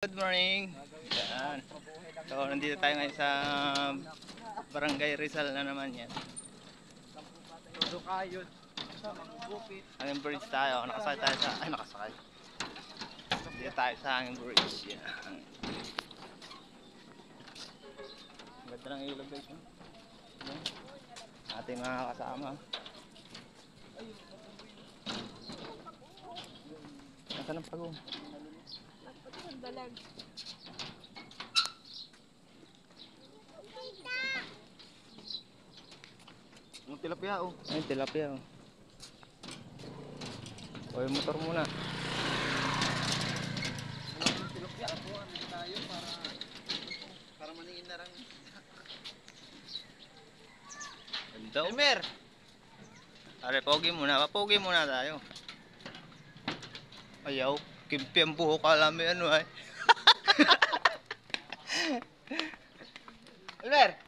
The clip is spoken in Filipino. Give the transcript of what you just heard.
Good morning. Yan. So, nandito tayo ngayon sa Barangay Rizal na naman yan. Todo kayod sa magugupit. Hanging bridge tayo. Nakasakay tayo sa... Ay, nakasakay. Dito tayo sa hanging bridge. Yan. Ganda ng ilog guys. Yan. Ating mga kasama. Nasaan ang pagong? Ang dalag. Yung tilapia oh. Ay, tilapia oh. O, yung motor muna. Yung tilapia ako, ano tayo para maningin na lang. Ganda oh. Elmer! Are, pogi muna. Pogi muna tayo. Ayaw. Kimpi ang buhok. Alam mo ano ay. Elmer!